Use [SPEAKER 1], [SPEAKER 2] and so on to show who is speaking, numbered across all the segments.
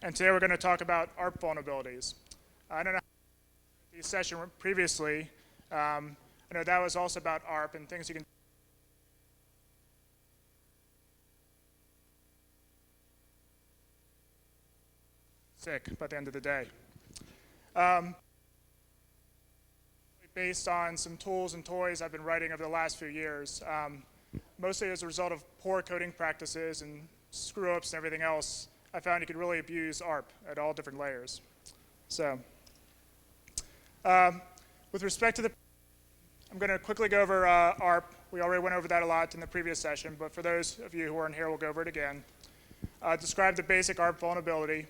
[SPEAKER 1] And today we're going to talk about ARP vulnerabilities. I don't know the session previously. I know that was also about ARP and things you can sick by the end of the day. Based on some tools and toys I've been writing over the last few years, mostly as a result of poor coding practices and screw-ups and everything else, I found you could really abuse ARP at all different layers. So, with respect to I'm going to quickly go over ARP. We already went over that a lot in the previous session, but for those of you who aren't here, we'll go over it again. Describe the basic ARP vulnerability.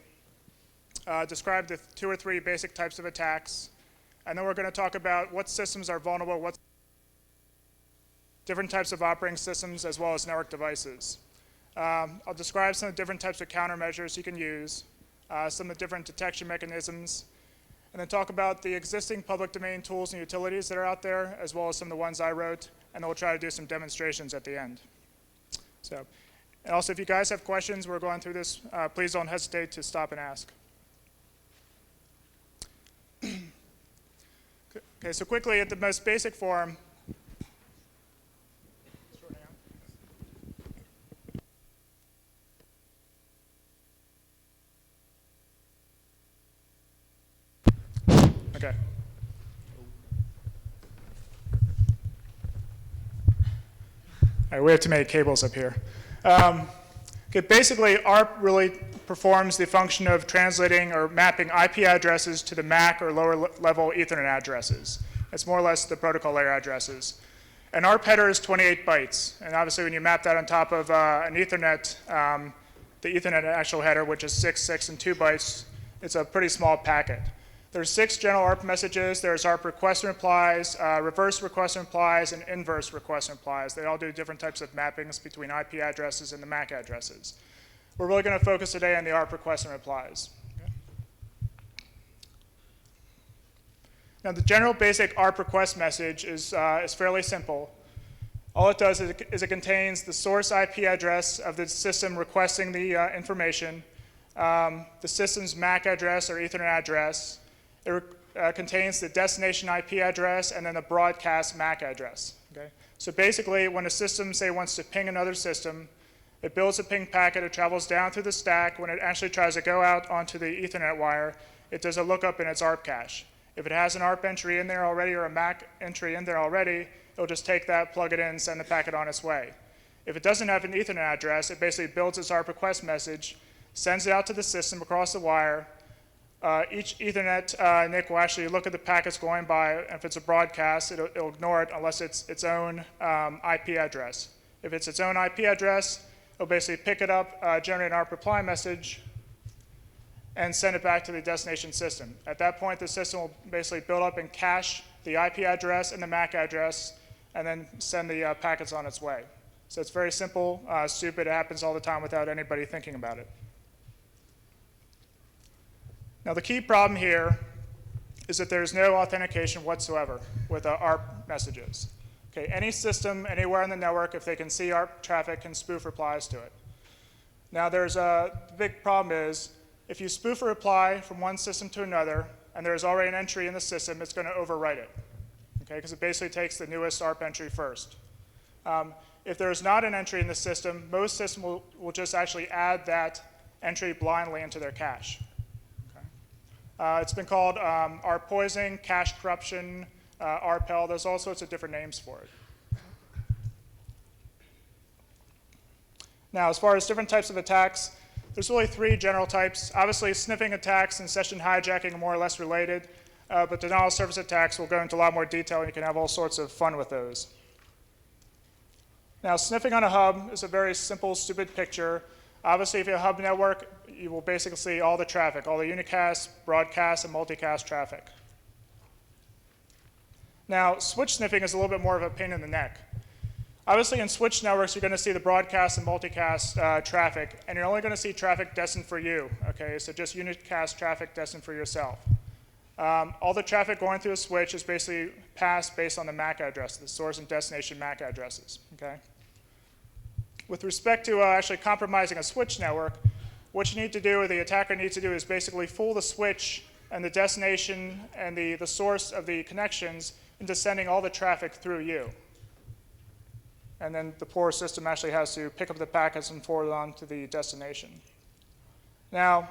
[SPEAKER 1] Describe the 2 or 3 basic types of attacks. And then we're going to talk about what systems are vulnerable, what different types of operating systems, as well as network devices. I'll describe some of the different types of countermeasures you can use, some of the different detection mechanisms, and then talk about the existing public domain tools and utilities that are out there, as well as some of the ones I wrote, and then we'll try to do some demonstrations at the end. So, and also, if you guys have questions, we're going through this, please don't hesitate to stop and ask. Okay, so quickly, at the most basic form, okay. All right, we have too many cables up here. Okay, basically, ARP really performs the function of translating or mapping IP addresses to the MAC or lower level Ethernet addresses. It's more or less the protocol layer addresses. An ARP header is 28 bytes. And obviously, when you map that on top of an Ethernet, the Ethernet actual header, which is 6, 6, and 2 bytes, it's a pretty small packet. There's 6 general ARP messages. There's ARP request and replies, reverse request and replies, and inverse request and replies. They all do different types of mappings between IP addresses and the MAC addresses. We're really going to focus today on the ARP request and replies. Okay. Now, the general basic ARP request message is fairly simple. All it does is it contains the source IP address of the system requesting the information, the system's MAC address or Ethernet address. It contains the destination IP address and then the broadcast MAC address. Okay? So basically, when a system, say, wants to ping another system, it builds a ping packet, it travels down through the stack. When it actually tries to go out onto the Ethernet wire, it does a lookup in its ARP cache. If it has an ARP entry in there already or a MAC entry in there already, it'll just take that, plug it in, and send the packet on its way. If it doesn't have an Ethernet address, it basically builds its ARP request message, sends it out to the system across the wire. Each Ethernet NIC will actually look at the packets going by. If it's a broadcast, it'll ignore it unless it's its own IP address. If it's its own IP address, it'll basically pick it up, generate an ARP reply message, and send it back to the destination system. At that point, the system will basically build up and cache the IP address and the MAC address, and then send the packets on its way. So it's very simple, stupid. It happens all the time without anybody thinking about it. Now, the key problem here is that there's no authentication whatsoever with ARP messages. Okay, any system anywhere on the network, if they can see ARP traffic, can spoof replies to it. Now, there's the big problem is if you spoof a reply from one system to another, and there's already an entry in the system, it's going to overwrite it. Okay, because it basically takes the newest ARP entry first. If there's not an entry in the system, most systems will just actually add that entry blindly into their cache. Okay. It's been called ARP poisoning, cache corruption, ARPL. There's all sorts of different names for it. Now, as far as different types of attacks, there's really 3 general types. Obviously, sniffing attacks and session hijacking are more or less related, but denial of service attacks will go into a lot more detail, and you can have all sorts of fun with those. Now, sniffing on a hub is a very simple, stupid picture. Obviously, if you have a hub network, you will basically see all the traffic, all the unicast, broadcast, and multicast traffic. Now, switch sniffing is a little bit more of a pain in the neck. Obviously, in switch networks, you're going to see the broadcast and multicast traffic, and you're only going to see traffic destined for you. Okay, so just unicast traffic destined for yourself. All the traffic going through a switch is basically passed based on the MAC address, the source and destination MAC addresses. Okay. With respect to actually compromising a switch network, what you need to do, or the attacker needs to do, is basically fool the switch and the destination and the source of the connections into sending all the traffic through you. And then the poor system actually has to pick up the packets and forward it on to the destination. Now,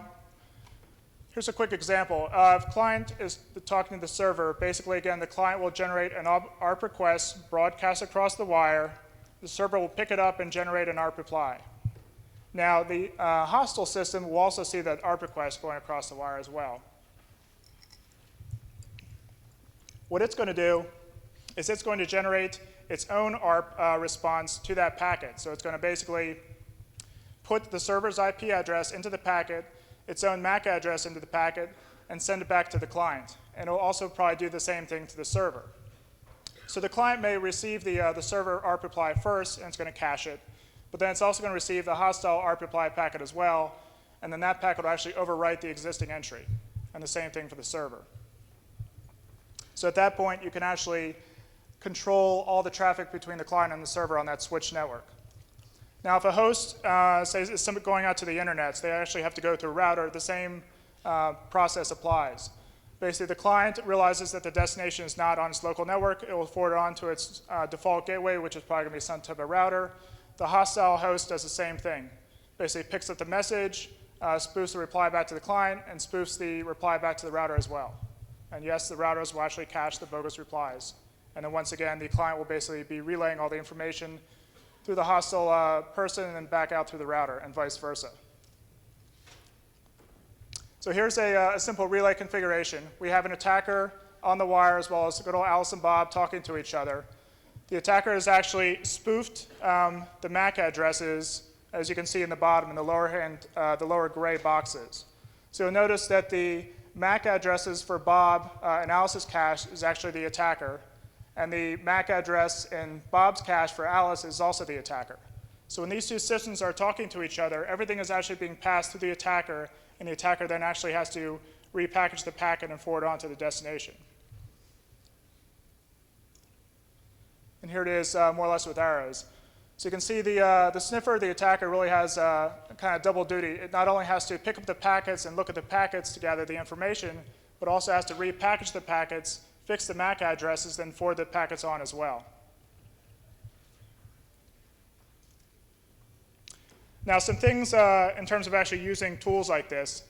[SPEAKER 1] here's a quick example. If client is talking to the server, basically, again, the client will generate an ARP request, broadcast across the wire. The server will pick it up and generate an ARP reply. Now, the hostile system will also see that ARP request going across the wire as well. What it's going to do is it's going to generate its own ARP response to that packet. So it's going to basically put the server's IP address into the packet, its own MAC address into the packet, and send it back to the client. And it'll also probably do the same thing to the server. So the client may receive the server ARP reply first, and it's going to cache it. But then it's also going to receive the hostile ARP reply packet as well, and then that packet will actually overwrite the existing entry. And the same thing for the server. So at that point, you can actually control all the traffic between the client and the server on that switch network. Now, if a host says is going out to the internet, so they actually have to go through a router, the same process applies. Basically, the client realizes that the destination is not on its local network. It will forward it on to its default gateway, which is probably going to be some type of router. The hostile host does the same thing. Basically, picks up the message, spoofs the reply back to the client, and spoofs the reply back to the router as well. And yes, the routers will actually cache the bogus replies. And then once again, the client will basically be relaying all the information through the hostile person and then back out through the router, and vice versa. So here's a simple relay configuration. We have an attacker on the wire as well as good old Alice and Bob talking to each other. The attacker has actually spoofed the MAC addresses, as you can see in the bottom, in the lower gray boxes. So you'll notice that the MAC addresses for Bob and Alice's cache is actually the attacker, and the MAC address in Bob's cache for Alice is also the attacker. So when these two systems are talking to each other, everything is actually being passed through the attacker, and the attacker then actually has to repackage the packet and forward it on to the destination. And here it is more or less with arrows. So you can see the sniffer, the attacker, really has kind of double duty. It not only has to pick up the packets and look at the packets to gather the information, but also has to repackage the packets, fix the MAC addresses, then forward the packets on as well. Now, some things in terms of actually using tools like this.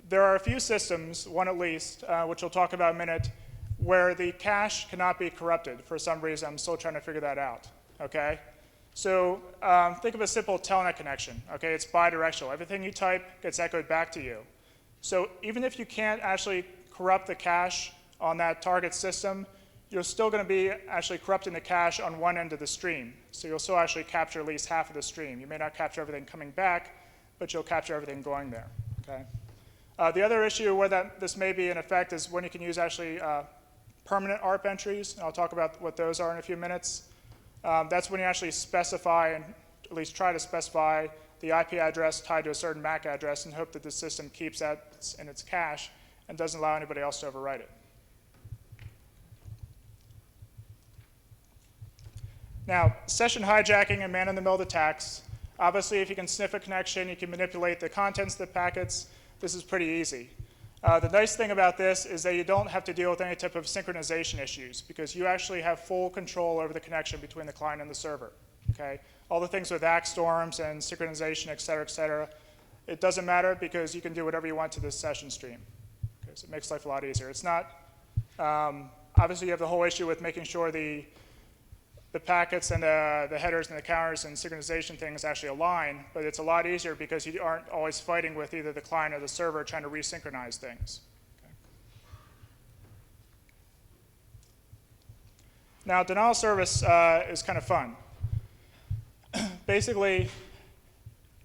[SPEAKER 1] There are a few systems, one at least, which we'll talk about in a minute, where the cache cannot be corrupted for some reason. I'm still trying to figure that out, okay? So think of a simple telnet connection, okay? It's bidirectional. Everything you type gets echoed back to you. So even if you can't actually corrupt the cache on that target system, you're still going to be actually corrupting the cache on one end of the stream. So you'll still actually capture at least half of the stream. You may not capture everything coming back, but you'll capture everything going there, okay? The other issue where this may be in effect is when you can use actually permanent ARP entries, and I'll talk about what those are in a few minutes. That's when you actually specify, and at least try to specify, the IP address tied to a certain MAC address and hope that the system keeps that in its cache and doesn't allow anybody else to overwrite it. Now, session hijacking and man-in-the-middle attacks. Obviously, if you can sniff a connection, you can manipulate the contents of the packets. This is pretty easy. The nice thing about this is that you don't have to deal with any type of synchronization issues because you actually have full control over the connection between the client and the server. Okay? All the things with ACK storms and synchronization, et cetera, it doesn't matter because you can do whatever you want to this session stream. Okay, so it makes life a lot easier. It's not, obviously you have the whole issue with making sure the packets and the headers and the counters and synchronization things actually align, but it's a lot easier because you aren't always fighting with either the client or the server trying to resynchronize things. Okay. Now, denial of service is kind of fun. Basically,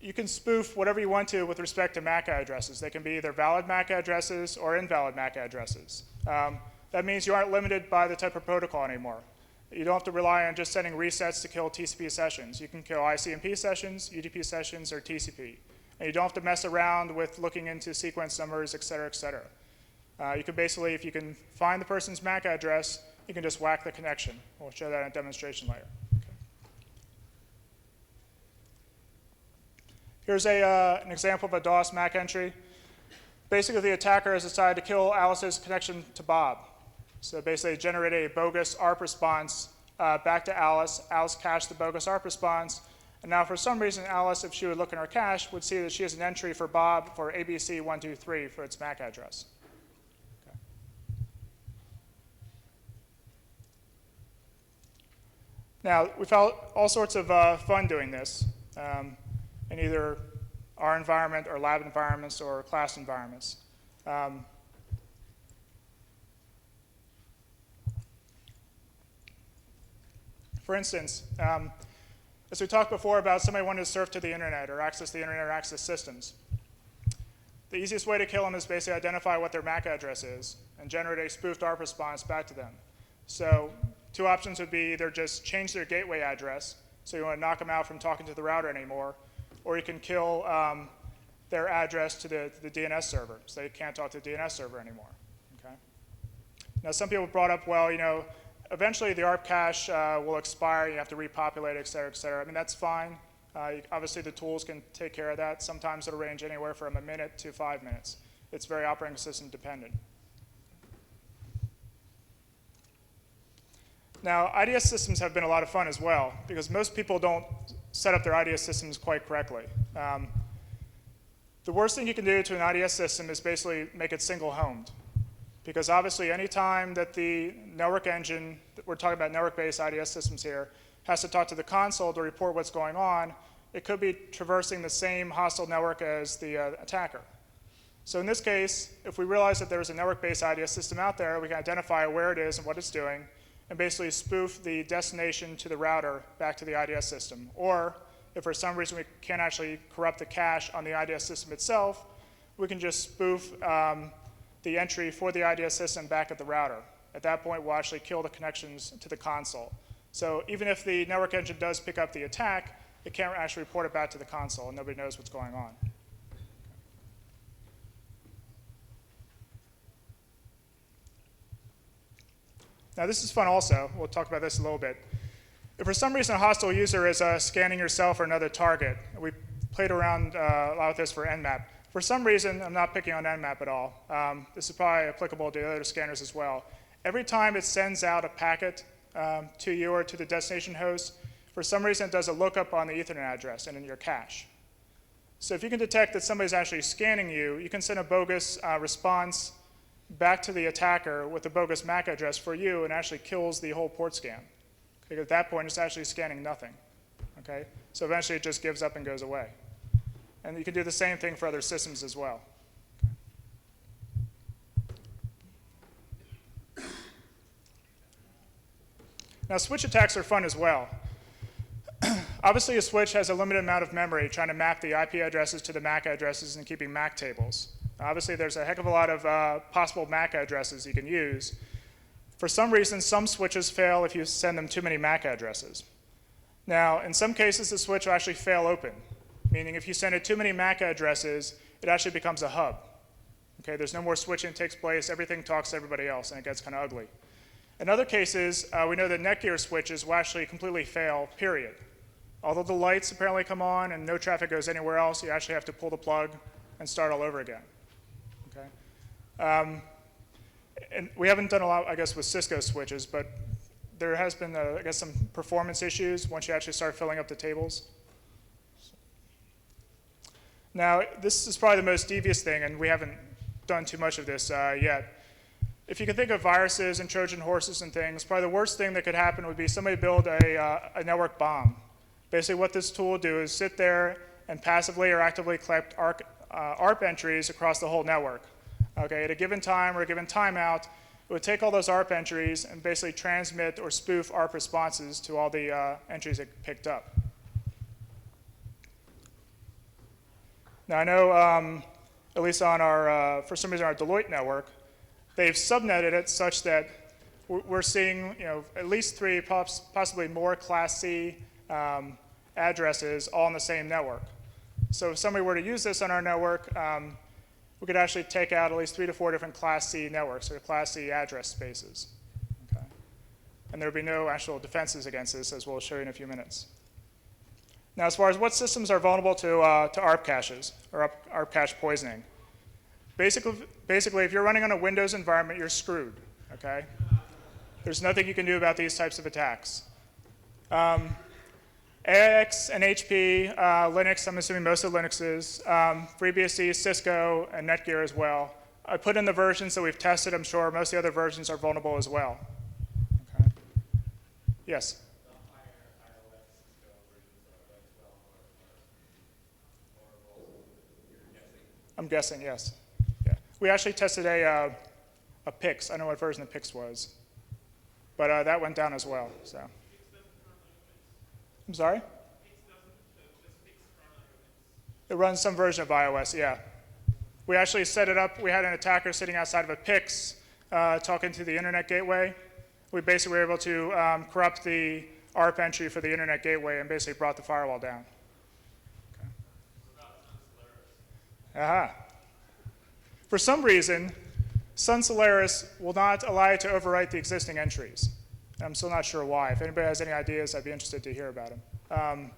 [SPEAKER 1] you can spoof whatever you want to with respect to MAC addresses. They can be either valid MAC addresses or invalid MAC addresses. That means you aren't limited by the type of protocol anymore. You don't have to rely on just sending resets to kill TCP sessions. You can kill ICMP sessions, UDP sessions, or TCP. And you don't have to mess around with looking into sequence numbers, et cetera, et cetera. You can basically, if you can find the person's MAC address, you can just whack the connection. We'll show that in a demonstration later. Okay. Here's an example of a DOS MAC entry. Basically, the attacker has decided to kill Alice's connection to Bob. So basically, generate a bogus ARP response back to Alice. Alice cached the bogus ARP response. And now, for some reason, Alice, if she would look in her cache, would see that she has an entry for Bob for ABC123 for its MAC address. Okay. Now, we found all sorts of fun doing this in either our environment or lab environments or class environments. For instance, as we talked before about somebody wanting to surf to the internet or access the internet or access systems, the easiest way to kill them is basically identify what their MAC address is and generate a spoofed ARP response back to them. So two options would be either just change their gateway address, so you want to knock them out from talking to the router anymore, or you can kill their address to the DNS server, so they can't talk to the DNS server anymore. Okay? Now, some people brought up, well, you know, eventually the ARP cache will expire, you have to repopulate, et cetera, et cetera. I mean, that's fine. Obviously, the tools can take care of that. Sometimes it'll range anywhere from a minute to 5 minutes. It's very operating system dependent. Now, IDS systems have been a lot of fun as well, because most people don't set up their IDS systems quite correctly. The worst thing you can do to an IDS system is basically make it single-homed. Because obviously, any time that the network engine, we're talking about network-based IDS systems here, has to talk to the console to report what's going on, it could be traversing the same hostile network as the attacker. So in this case, if we realize that there's a network-based IDS system out there, we can identify where it is and what it's doing, and basically spoof the destination to the router back to the IDS system. Or if for some reason we can't actually corrupt the cache on the IDS system itself, we can just spoof the entry for the IDS system back at the router. At that point, we'll actually kill the connections to the console. So even if the network engine does pick up the attack, it can't actually report it back to the console, and nobody knows what's going on. Now, this is fun also. We'll talk about this a little bit. If for some reason a hostile user is scanning yourself or another target, we played around a lot with this for Nmap. For some reason, I'm not picking on Nmap at all. This is probably applicable to other scanners as well. Every time it sends out a packet to you or to the destination host, for some reason it does a lookup on the Ethernet address and in your cache. So if you can detect that somebody's actually scanning you, you can send a bogus response back to the attacker with a bogus MAC address for you and actually kills the whole port scan. Okay, at that point, it's actually scanning nothing. Okay? So eventually it just gives up and goes away. And you can do the same thing for other systems as well. Now, switch attacks are fun as well. Obviously, a switch has a limited amount of memory trying to map the IP addresses to the MAC addresses and keeping MAC tables. Obviously, there's a heck of a lot of possible MAC addresses you can use. For some reason, some switches fail if you send them too many MAC addresses. Now, in some cases, the switch will actually fail open, meaning if you send it too many MAC addresses, it actually becomes a hub. Okay, there's no more switching that takes place, everything talks to everybody else, and it gets kind of ugly. In other cases, we know that Netgear switches will actually completely fail, period. Although the lights apparently come on and no traffic goes anywhere else, you actually have to pull the plug and start all over again. Okay? And we haven't done a lot, I guess, with Cisco switches, but there has been, I guess, some performance issues once you actually start filling up the tables. Now, this is probably the most devious thing, and we haven't done too much of this yet. If you can think of viruses and Trojan horses and things, probably the worst thing that could happen would be somebody build a network bomb. Basically, what this tool will do is sit there and passively or actively collect ARP entries across the whole network. Okay, at a given time or a given timeout, it would take all those ARP entries and basically transmit or spoof ARP responses to all the entries it picked up. Now, I know, at least on our, for some reason, our Deloitte network, they've subnetted it such that we're seeing, at least 3, possibly more Class C addresses all on the same network. So if somebody were to use this on our network, we could actually take out at least 3 to 4 different Class C networks, or Class C address spaces. Okay? And there would be no actual defenses against this, as we'll show you in a few minutes. Now, as far as what systems are vulnerable to ARP caches or ARP cache poisoning, basically, if you're running on a Windows environment, you're screwed. Okay? There's nothing you can do about these types of attacks. AIX and HP, Linux, I'm assuming most of Linuxes, FreeBSD, Cisco, and Netgear as well. I put in the versions that we've tested. I'm sure most of the other versions are vulnerable as well. Okay. Yes? I'm guessing, yes. Yeah. We actually tested a PIX. I don't know what version the PIX was. But that went down as well. So. I'm sorry? It runs some version of iOS, yeah. We actually set it up. We had an attacker sitting outside of a PIX talking to the internet gateway. We basically were able to corrupt the ARP entry for the internet gateway and basically brought the firewall down. Aha. For some reason, Sun Solaris will not allow you to overwrite the existing entries. I'm still not sure why. If anybody has any ideas, I'd be interested to hear about them.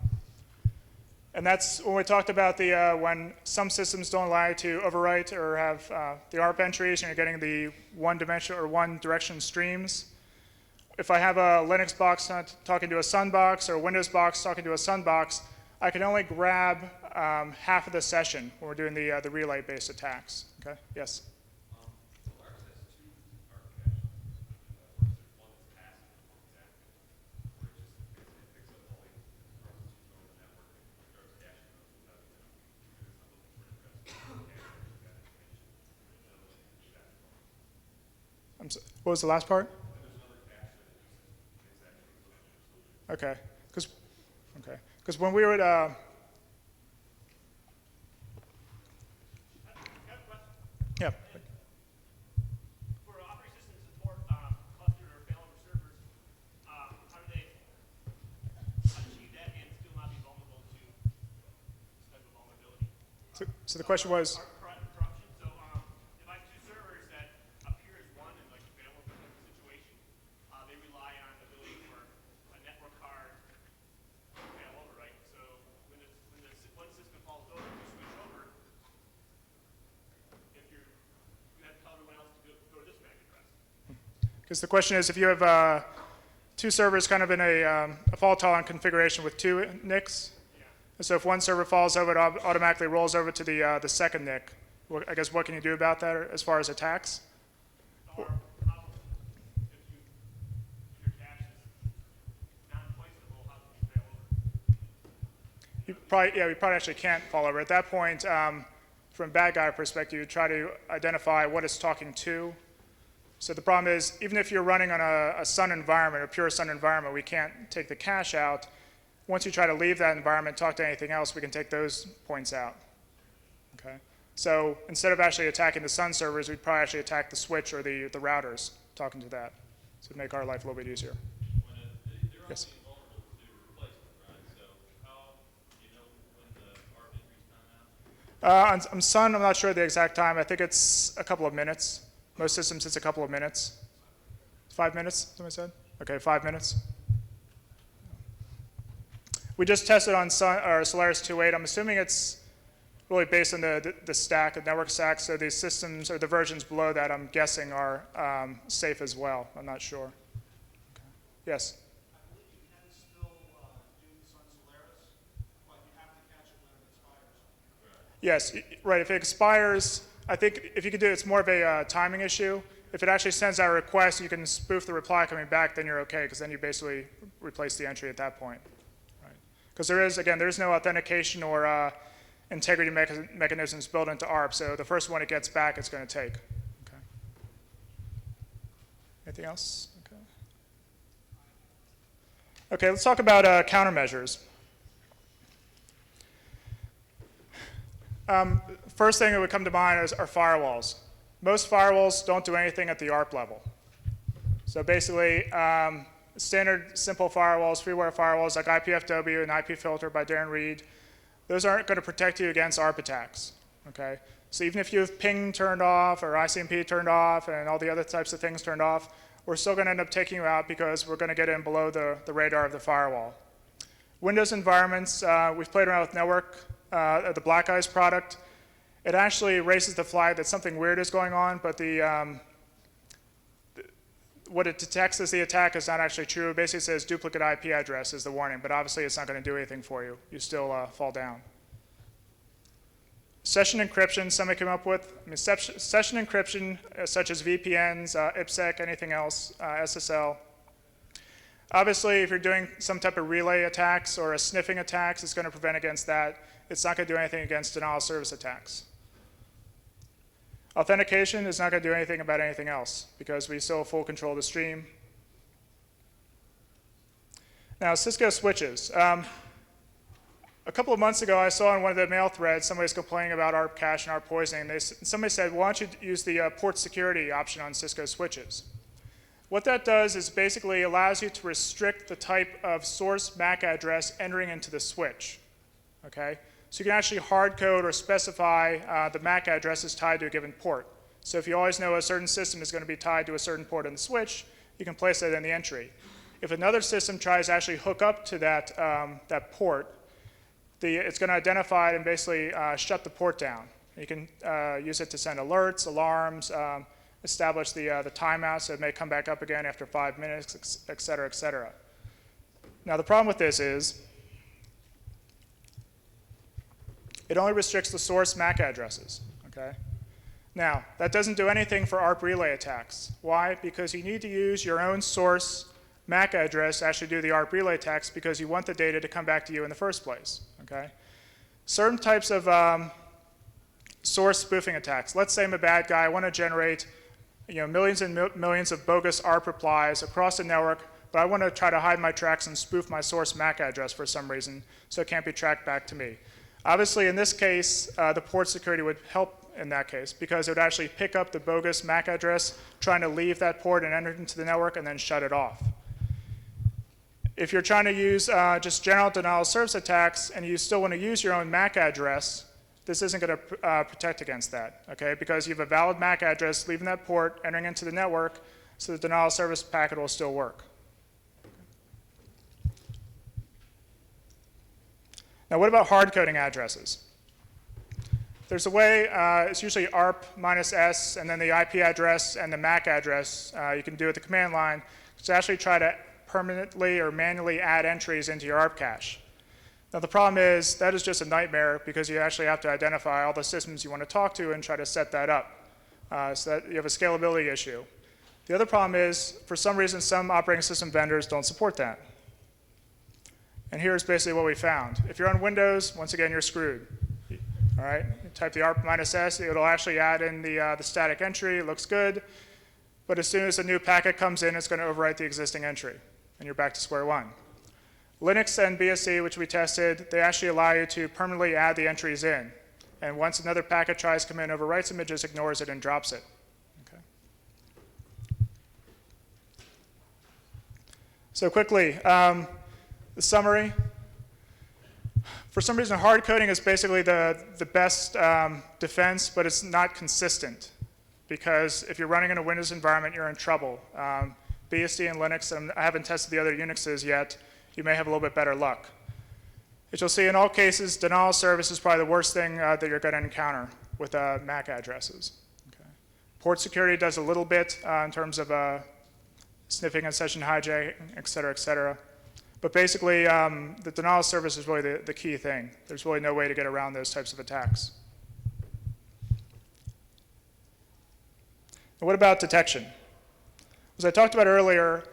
[SPEAKER 1] And that's when we talked about when some systems don't allow you to overwrite or have the ARP entries and you're getting the one-dimensional or one-direction streams. If I have a Linux box talking to a Sun box or a Windows box talking to a Sun box, I can only grab half of the session when we're doing the relay-based attacks. Okay? Yes?
[SPEAKER 2] Solaris has two ARP caches. One that's passive and one that's active, where it just basically picks up all the processes over the network and starts caching those without
[SPEAKER 1] What was the last part?
[SPEAKER 2] And there's another cache that it just takes actually.
[SPEAKER 1] Okay. Because when we would yeah.
[SPEAKER 3] For operating system support, cluster or failover servers, how do they achieve that and still not be vulnerable to this type of vulnerability?
[SPEAKER 1] So the question was,
[SPEAKER 3] Corruption. So if I have two servers that appear as one in like a failover type of situation, they rely on the ability for a network card to fail over, right? So when one system falls over, you switch over. You have to tell everyone else to go to this MAC address.
[SPEAKER 1] because the question is if you have two servers kind of in a fault-tolerant configuration with two NICs, and so if one server falls over, it automatically rolls over to the second NIC. I guess what can you do about that as far as attacks?
[SPEAKER 3] Or how, if your cache is non-poisonable, how can you fail over?
[SPEAKER 1] We probably actually can't fall over. At that point, from a bad guy perspective, you try to identify what it's talking to. So the problem is, even if you're running on a Sun environment, a pure Sun environment, we can't take the cache out. Once you try to leave that environment, talk to anything else, we can take those points out. Okay. So instead of actually attacking the Sun servers, we'd probably actually attack the switch or the routers, talking to that. So it'd make our life a little bit easier.
[SPEAKER 2] They're
[SPEAKER 1] Yes.
[SPEAKER 2] only vulnerable to replacement, right? So how do you know when the ARP entries time out?
[SPEAKER 1] On Sun, I'm not sure the exact time. I think it's a couple of minutes. Most systems, it's a couple of minutes. 5 minutes, somebody said? Okay, 5 minutes. We just tested on Solaris 2.8. I'm assuming it's really based on the stack, the network stack, so the systems or the versions below that, I'm guessing, are safe as well. I'm not sure. Okay. Yes?
[SPEAKER 4] I believe you can still do Sun Solaris, but you have to catch it when it expires.
[SPEAKER 1] Yes, right. If it expires, I think if you could do it, it's more of a timing issue. If it actually sends out a request, you can spoof the reply coming back, then you're okay, because then you basically replace the entry at that point. Because there is no authentication or integrity mechanisms built into ARP, so the first one it gets back, it's going to take. Okay. Anything else? Okay. Okay, let's talk about countermeasures. First thing that would come to mind are firewalls. Most firewalls don't do anything at the ARP level. So basically, standard simple firewalls, freeware firewalls like IPFW and IP filter by Darren Reed, those aren't going to protect you against ARP attacks. Okay? So even if you have ping turned off or ICMP turned off and all the other types of things turned off, we're still going to end up taking you out because we're going to get in below the radar of the firewall. Windows environments, we've played around with network, the Black Eyes product. It actually raises the flag that something weird is going on, but what it detects as the attack is not actually true. It basically says duplicate IP address is the warning, but obviously it's not going to do anything for you. You still fall down. Session encryption, somebody came up with. I mean, session encryption, such as VPNs, IPsec, anything else, SSL. Obviously, if you're doing some type of relay attacks or a sniffing attacks, it's going to prevent against that. It's not going to do anything against denial of service attacks. Authentication is not going to do anything about anything else because we still have full control of the stream. Now, Cisco switches. A couple of months ago, I saw in one of the mail threads, somebody's complaining about ARP cache and ARP poisoning. Somebody said, why don't you use the port security option on Cisco switches? What that does is basically allows you to restrict the type of source MAC address entering into the switch. Okay? So you can actually hard code or specify the MAC addresses tied to a given port. So if you always know a certain system is going to be tied to a certain port in the switch, you can place that in the entry. If another system tries to actually hook up to that port, it's going to identify it and basically shut the port down. You can use it to send alerts, alarms, establish the timeout so it may come back up again after 5 minutes, et cetera, et cetera. Now the problem with this is it only restricts the source MAC addresses. Okay? Now, that doesn't do anything for ARP relay attacks. Why? Because you need to use your own source MAC address to actually do the ARP relay attacks because you want the data to come back to you in the first place. Okay? Certain types of source spoofing attacks. Let's say I'm a bad guy. I want to generate millions and millions of bogus ARP replies across the network, but I want to try to hide my tracks and spoof my source MAC address for some reason so it can't be tracked back to me. Obviously, in this case, the port security would help in that case because it would actually pick up the bogus MAC address, trying to leave that port and enter it into the network and then shut it off. If you're trying to use just general denial of service attacks and you still want to use your own MAC address, this isn't going to protect against that, okay? Because you have a valid MAC address leaving that port, entering into the network, so the denial of service packet will still work. Now, what about hard coding addresses? There's a way, it's usually ARP -S and then the IP address and the MAC address. You can do it with the command line to actually try to permanently or manually add entries into your ARP cache. Now, the problem is that is just a nightmare because you actually have to identify all the systems you want to talk to and try to set that up so that you have a scalability issue. The other problem is, for some reason, some operating system vendors don't support that. And here's basically what we found. If you're on Windows, once again, you're screwed. All right, you type the ARP -S, it'll actually add in the static entry, it looks good, but as soon as a new packet comes in, it's going to overwrite the existing entry, and you're back to square one. Linux and BSC, which we tested, they actually allow you to permanently add the entries in, and once another packet tries to come in, overwrites them, it just ignores it and drops it. Okay. So quickly, the summary. For some reason, hard coding is basically the best defense, but it's not consistent. Because if you're running in a Windows environment, you're in trouble. BSD and Linux, and I haven't tested the other Unixes yet, you may have a little bit better luck. As you'll see, in all cases, denial of service is probably the worst thing that you're going to encounter with MAC addresses. Okay. Port security does a little bit in terms of sniffing and session hijacking, et cetera, et cetera. But basically, the denial of service is really the key thing. There's really no way to get around those types of attacks. And what about detection? As I talked about earlier,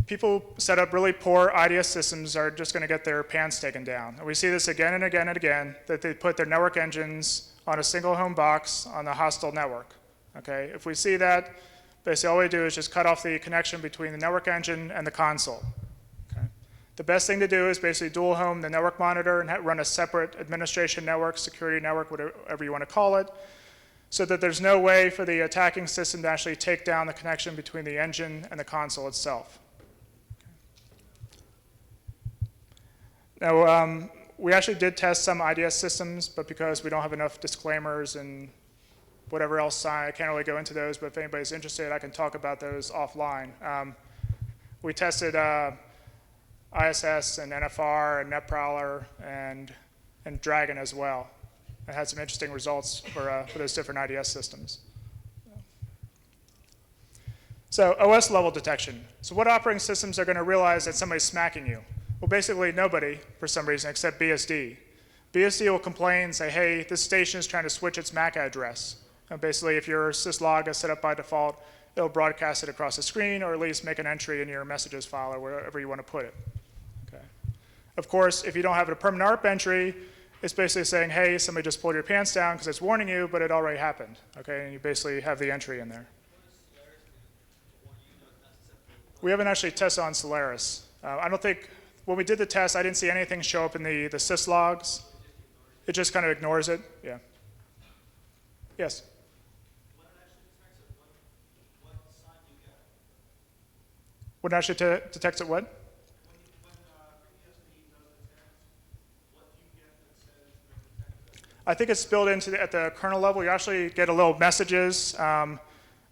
[SPEAKER 1] people set up really poor IDS systems are just going to get their pants taken down. And we see this again and again and again, that they put their network engines on a single home box on the hostile network. Okay? If we see that, basically all we do is just cut off the connection between the network engine and the console. Okay? The best thing to do is basically dual home the network monitor and run a separate administration network, security network, whatever you want to call it, so that there's no way for the attacking system to actually take down the connection between the engine and the console itself. Now, we actually did test some IDS systems, but because we don't have enough disclaimers and whatever else, I can't really go into those, but if anybody's interested, I can talk about those offline. We tested ISS and NFR and NetProwler and Dragon as well. It had some interesting results for those different IDS systems. So OS level detection. So what operating systems are going to realize that somebody's smacking you? Well, basically nobody, for some reason, except BSD. BSD will complain and say, hey, this station is trying to switch its MAC address. And basically, if your syslog is set up by default, it'll broadcast it across the screen, or at least make an entry in your messages file or wherever you want to put it. Okay. Of course, if you don't have a permanent ARP entry, it's basically saying, hey, somebody just pulled your pants down because it's warning you, but it already happened. Okay, and you basically have the entry in there. We haven't actually tested on Solaris. I don't think, when we did the test, I didn't see anything show up in the syslogs. It just kind of ignores it, yeah. Yes?
[SPEAKER 4] When it actually detects it, what sign do you get?
[SPEAKER 1] When it actually detects it what?
[SPEAKER 4] When BSD does detect, what do you get that says they're detected?
[SPEAKER 1] I think it's built into at the kernel level. You actually get a little messages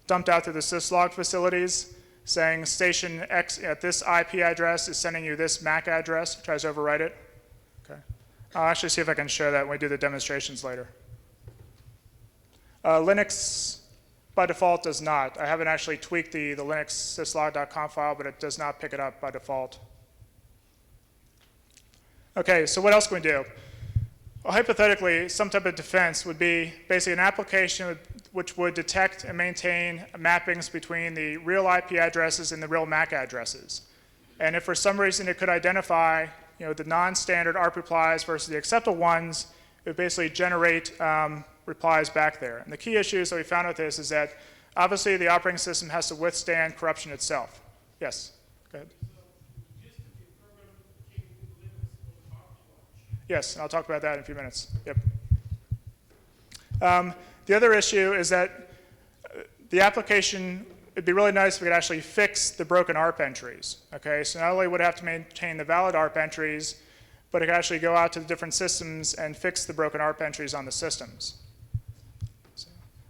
[SPEAKER 1] dumped out through the syslog facilities saying station X at this IP address is sending you this MAC address. Tries to overwrite it. Okay. I'll actually see if I can show that when we do the demonstrations later. Linux, by default, does not. I haven't actually tweaked the Linux syslog.conf file, but it does not pick it up by default. Okay, so what else can we do? Well, hypothetically, some type of defense would be basically an application which would detect and maintain mappings between the real IP addresses and the real MAC addresses. And if for some reason it could identify the non-standard ARP replies versus the acceptable ones, it would basically generate replies back there. And the key issues that we found with this is that obviously the operating system has to withstand corruption itself. Yes, go ahead. Yes, and I'll talk about that in a few minutes. Yep. The other issue is that the application, it'd be really nice if we could actually fix the broken ARP entries. Okay, so not only would it have to maintain the valid ARP entries, but it could actually go out to the different systems and fix the broken ARP entries on the systems. So,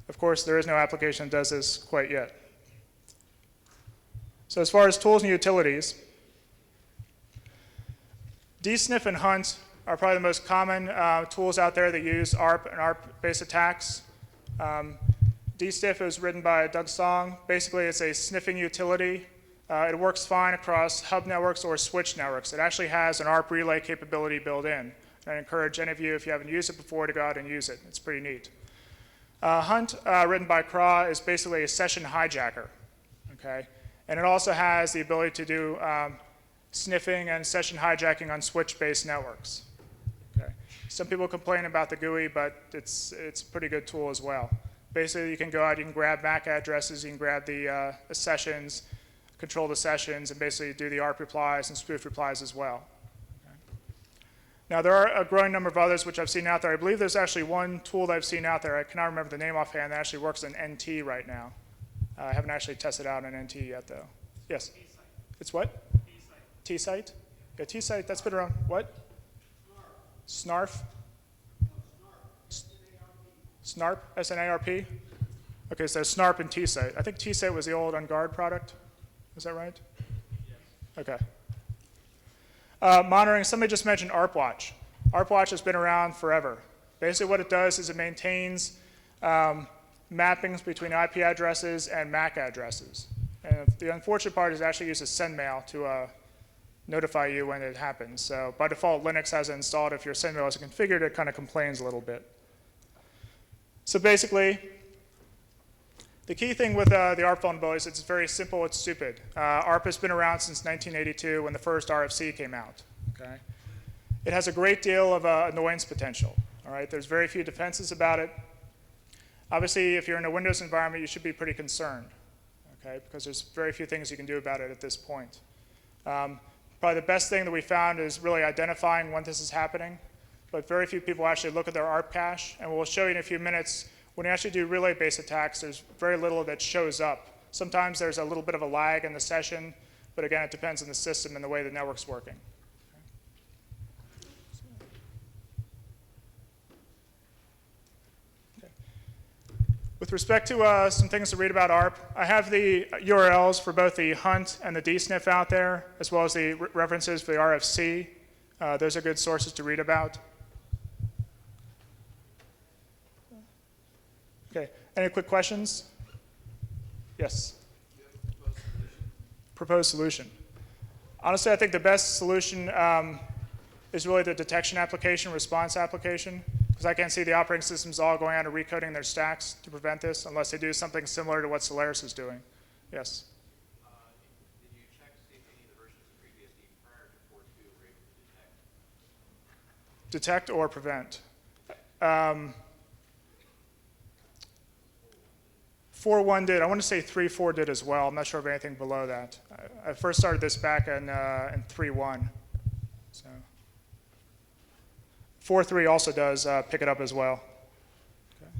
[SPEAKER 1] of course, there is no application that does this quite yet. So as far as tools and utilities, dsniff and hunt are probably the most common tools out there that use ARP and ARP-based attacks. dsniff is written by Doug Song. Basically, it's a sniffing utility. It works fine across hub networks or switch networks. It actually has an ARP relay capability built in. And I encourage any of you, if you haven't used it before, to go out and use it. It's pretty neat. Hunt, written by Craw, is basically a session hijacker. Okay? And it also has the ability to do sniffing and session hijacking on switch-based networks. Okay. Some people complain about the GUI, but it's a pretty good tool as well. Basically, you can go out, you can grab MAC addresses, you can grab the sessions, control the sessions, and basically do the ARP replies and spoof replies as well. Okay. Now, there are a growing number of others which I've seen out there. I believe there's actually one tool that I've seen out there. I cannot remember the name offhand. That actually works in NT right now. I haven't actually tested out in NT yet, though. Yes? It's what? T-Site? Yeah, T-Site, that's been around. What? Snarf? Snarp, S-N-A-R-P? Okay, so Snarp and T-Site. I think T-Site was the old UnGuard product. Is that right? Yes. Okay. Monitoring, somebody just mentioned ARP Watch. ARP Watch has been around forever. Basically what it does is it maintains mappings between IP addresses and MAC addresses. And the unfortunate part is it actually uses SendMail to notify you when it happens. So by default, Linux has it installed. If your SendMail isn't configured, it kind of complains a little bit. So basically, the key thing with the ARP vulnerability is it's very simple, it's stupid. ARP has been around since 1982 when the first RFC came out. Okay? It has a great deal of annoyance potential. All right? There's very few defenses about it. Obviously, if you're in a Windows environment, you should be pretty concerned, okay? Because there's very few things you can do about it at this point. Probably the best thing that we found is really identifying when this is happening, but very few people actually look at their ARP cache, and we'll show you in a few minutes, when you actually do relay-based attacks, there's very little that shows up. Sometimes there's a little bit of a lag in the session, but again, it depends on the system and the way the network's working. With respect to some things to read about ARP, I have the URLs for both the hunt and the dsniff out there, as well as the references for the RFC. Those are good sources to read about. Okay, any quick questions? Yes? Proposed solution. Honestly, I think the best solution is really the detection application, response application, because I can't see the operating systems all going out and recoding their stacks to prevent this unless they do something similar to what Solaris is doing. Yes?
[SPEAKER 5] Did you check to see if any of the versions of FreeBSD prior to 4.2 were able to detect?
[SPEAKER 1] Detect or prevent? 4.1 did. I want to say 3.4 did as well. I'm not sure of anything below that. I first started this back in 3.1. So 4.3 also does pick it up as well. Okay.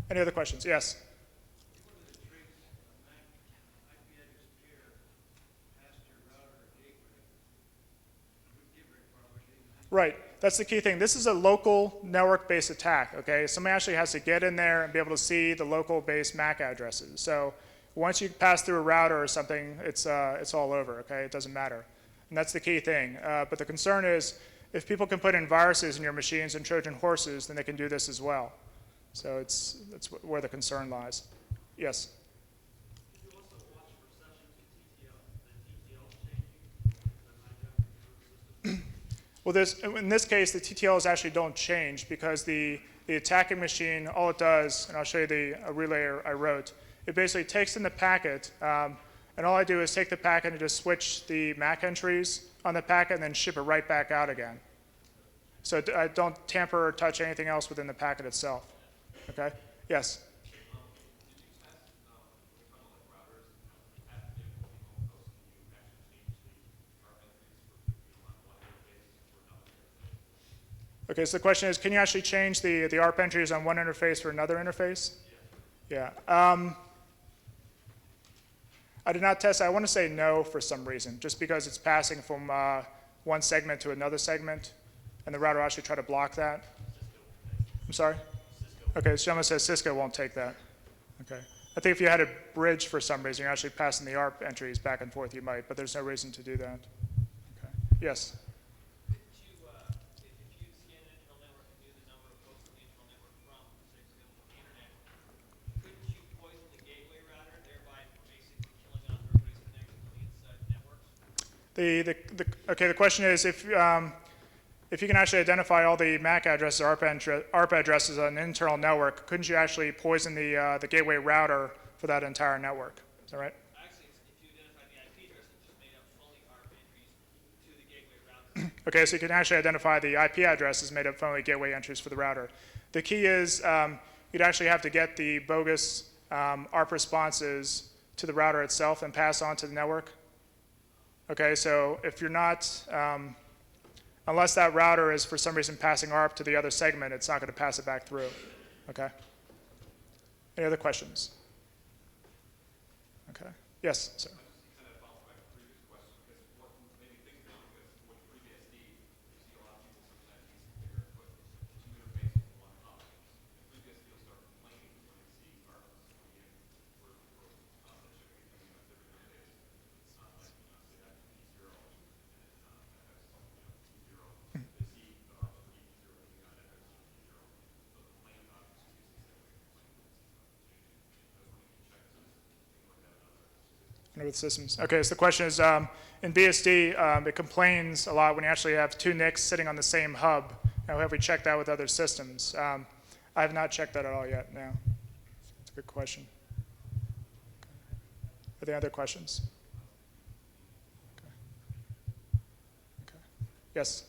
[SPEAKER 1] Any other questions? Yes? Right. That's the key thing. This is a local network-based attack, okay? Somebody actually has to get in there and be able to see the local-based MAC addresses. So once you pass through a router or something, it's all over, okay? It doesn't matter. And that's the key thing. But the concern is if people can put in viruses in your machines and Trojan horses, then they can do this as well. So that's where the concern lies. Yes?
[SPEAKER 4] Did you also watch for exceptions to TTL, the TTL changing, the hijacking system?
[SPEAKER 1] Well, in this case, the TTLs actually don't change because the attacking machine, all it does, and I'll show you a relay I wrote, it basically takes in the packet, and all I do is take the packet and just switch the MAC entries on the packet and then ship it right back out again. So I don't tamper or touch anything else within the packet itself. Okay? Yes? Okay, so the question is, can you actually change the ARP entries on one interface for another interface? Yeah. I did not test. I want to say no for some reason, just because it's passing from one segment to another segment, and the router will actually try to block that. I'm sorry? Okay, so says Cisco won't take that. Okay. I think if you had a bridge for some reason, you're actually passing the ARP entries back and forth, you might, but there's no reason to do that. Okay. Yes? Okay, the question is if you can actually identify all the MAC addresses, ARP addresses on an internal network, couldn't you actually poison the gateway router for that entire network? Is that right?
[SPEAKER 3] Actually, if you identify the IP address, it's just made up fully ARP entries to the gateway router.
[SPEAKER 1] Okay, so you can actually identify the IP addresses made up only gateway entries for the router. The key is you'd actually have to get the bogus ARP responses to the router itself and pass on to the network. Okay, so if you're not, unless that router is for some reason passing ARP to the other segment, it's not going to pass it back through. Okay? Any other questions? Okay. Yes, sir. With systems. Okay, so the question is, in BSD, it complains a lot when you actually have two NICs sitting on the same hub. Now, have we checked that with other systems? I have not checked that at all yet, no. That's a good question. Okay. Are there other questions? Okay. Okay. Yes?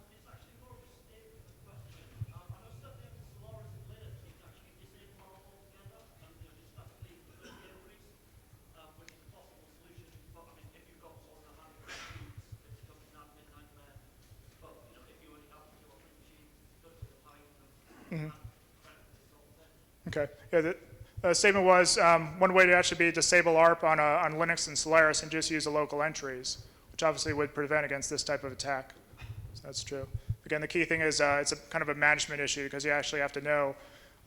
[SPEAKER 4] It's actually more of a statement than a question. I know certainly in Solaris and Linux, you can actually disable ARP altogether and just have to leave the first entries, which is a possible solution. But I mean, if you've got more than 100 machines, it becomes an admin nightmare. But you know, if you only have 2 or 3 machines, it's good to hide them.
[SPEAKER 1] Okay. Yeah, the statement was one way to actually be disable ARP on Linux and Solaris and just use the local entries, which obviously would prevent against this type of attack. So that's true. Again, the key thing is it's a kind of a management issue because you actually have to know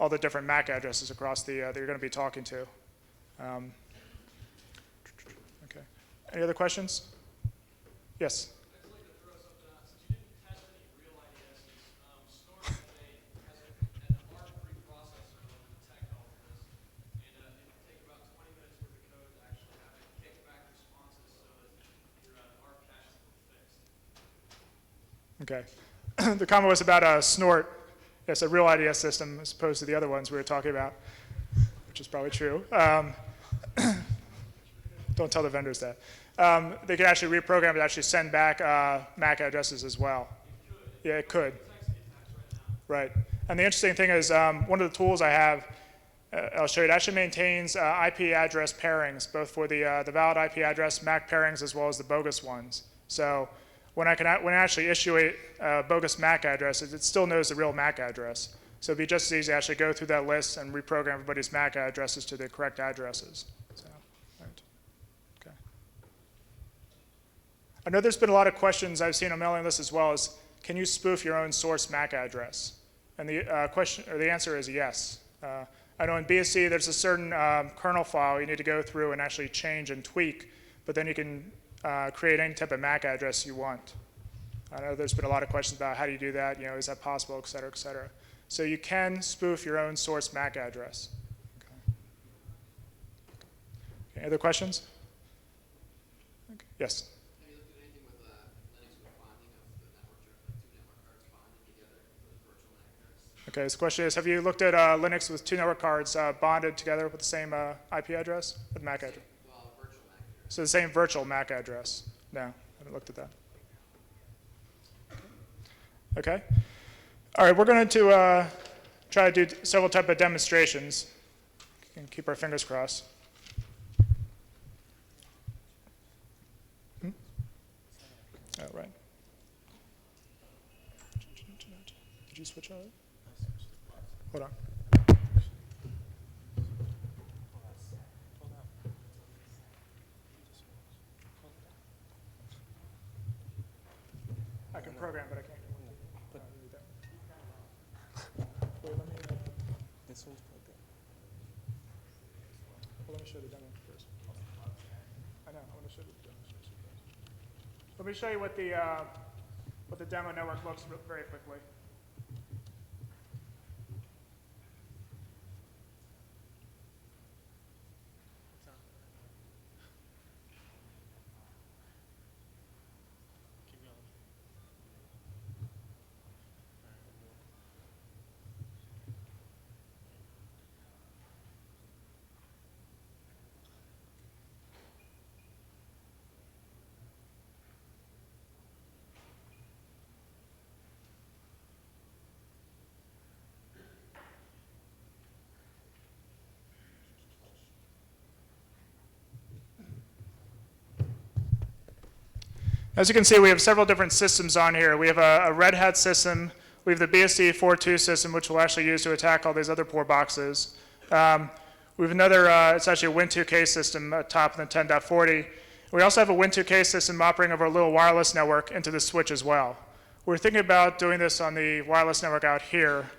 [SPEAKER 1] all the different MAC addresses across the that you're going to be talking to. Okay. Any other questions? Yes.
[SPEAKER 4] I'd like to throw something out. Since you didn't test any real IDSs, Snort has an ARP preprocessor that will detect all of this, and it can take about 20 minutes worth of code to actually have it kick back responses so that your ARP cache is fixed.
[SPEAKER 1] Okay. The comment was about Snort. Yes, a real IDS system as opposed to the other ones we were talking about, which is probably true. Don't tell the vendors that. They can actually reprogram it to actually send back MAC addresses as well. Yeah, it could. Right. And the interesting thing is one of the tools I have, I'll show you, it actually maintains IP address pairings, both for the valid IP address MAC pairings as well as the bogus ones. So when I actually issue a bogus MAC address, it still knows the real MAC address. So it'd be just as easy to actually go through that list and reprogram everybody's MAC addresses to the correct addresses. So, right. Okay. I know there's been a lot of questions I've seen on mailing lists as well as, can you spoof your own source MAC address? And the answer is yes. I know in BSC there's a certain kernel file you need to go through and actually change and tweak, but then you can create any type of MAC address you want. I know there's been a lot of questions about how do you do that, is that possible, et cetera, et cetera. So you can spoof your own source MAC address. Okay. Any other questions? Okay. Yes?
[SPEAKER 5] Have you looked at anything with Linux with bonding of the two network cards bonded together with virtual MAC address?
[SPEAKER 1] Okay, so the question is, have you looked at Linux with two network cards bonded together with the same IP address, with MAC address?
[SPEAKER 5] Well, virtual MAC address.
[SPEAKER 1] So the same virtual MAC address? No, I haven't looked at that. Okay. All right, we're going to try to do several type of demonstrations. We can keep our fingers crossed. Oh, right. Did you switch out? Hold on. I can program, but I can't. Wait, this one's plugged in. Well, let me show the demo first. I know. I want to show the demonstration first. Let me show you what the demo network looks very quickly. As you can see, we have several different systems on here. We have a Red Hat system. We have the BSD 4.2 system, which we'll actually use to attack all these other poor boxes. We have another, it's actually a Win2K system top in the 10.40. We also have a Win2K system operating over a little wireless network into the switch as well. We're thinking about doing this on the wireless network out here,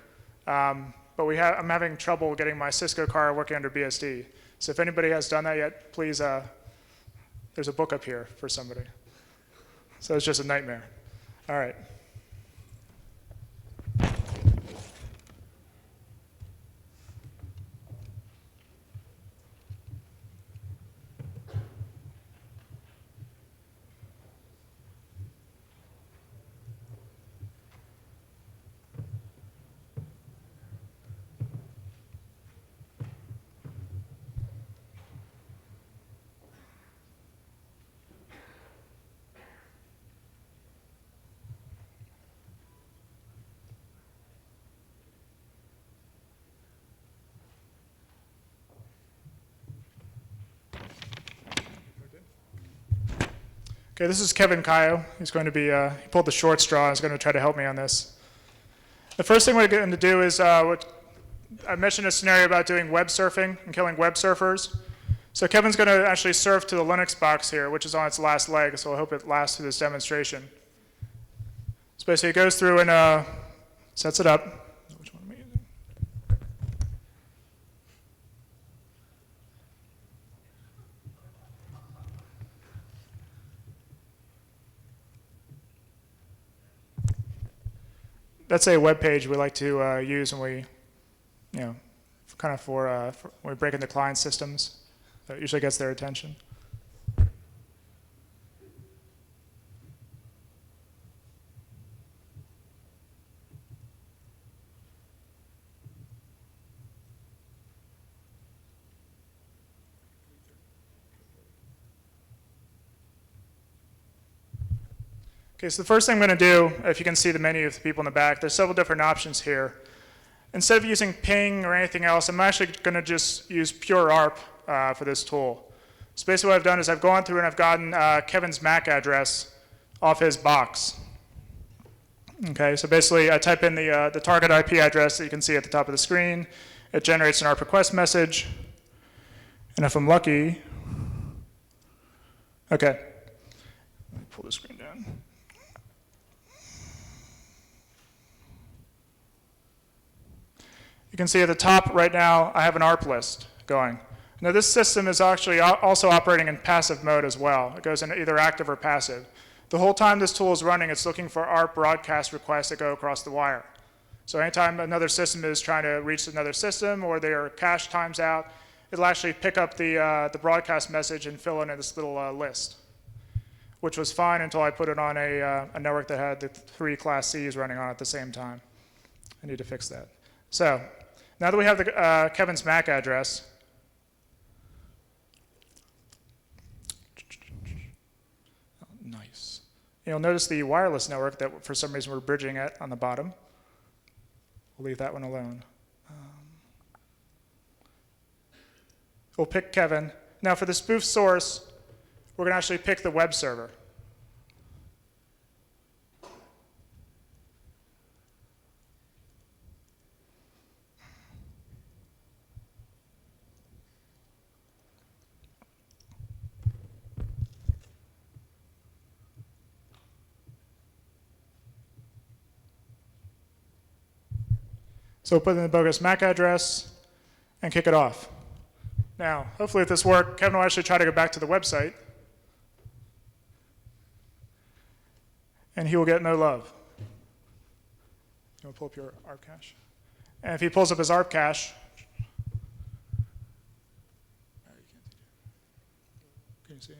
[SPEAKER 1] but I'm having trouble getting my Cisco card working under BSD. So if anybody has done that yet, please, there's a book up here for somebody. So it's just a nightmare. All right. Okay, this is Kevin Kayo. He's going to be, he pulled the short straw. He's going to try to help me on this. The first thing we're going to do is, what I mentioned a scenario about doing web surfing and killing web surfers. So Kevin's going to actually surf to the Linux box here, which is on its last leg, so I hope it lasts through this demonstration. So basically it goes through and sets it up. Which one am I using? that's a web page we like to use when we, kind of for when we break into client systems. That usually gets their attention. Okay, so the first thing I'm going to do, if you can see the menu of the people in the back, there's several different options here. Instead of using ping or anything else, I'm actually going to just use pure ARP for this tool. So basically what I've done is I've gone through and I've gotten Kevin's MAC address off his box. Okay, so basically I type in the target IP address that you can see at the top of the screen. It generates an ARP request message. And if I'm lucky, okay, let me pull the screen down. You can see at the top right now, I have an ARP list going. Now this system is actually also operating in passive mode as well. It goes into either active or passive. The whole time this tool is running, it's looking for ARP broadcast requests that go across the wire. So anytime another system is trying to reach another system or their cache times out, it'll actually pick up the broadcast message and fill in this little list, which was fine until I put it on a network that had the 3 Class Cs running on at the same time. I need to fix that. So now that we have the Kevin's MAC address, nice. You'll notice the wireless network that for some reason we're bridging at on the bottom. We'll leave that one alone. We'll pick Kevin. Now for the spoof source, we're going to actually pick the web server. So we'll put in the bogus MAC address and kick it off. Now, hopefully if this works, Kevin will actually try to go back to the website. And he will get no love. You want to pull up your ARP cache? And if he pulls up his ARP cache, can you see it?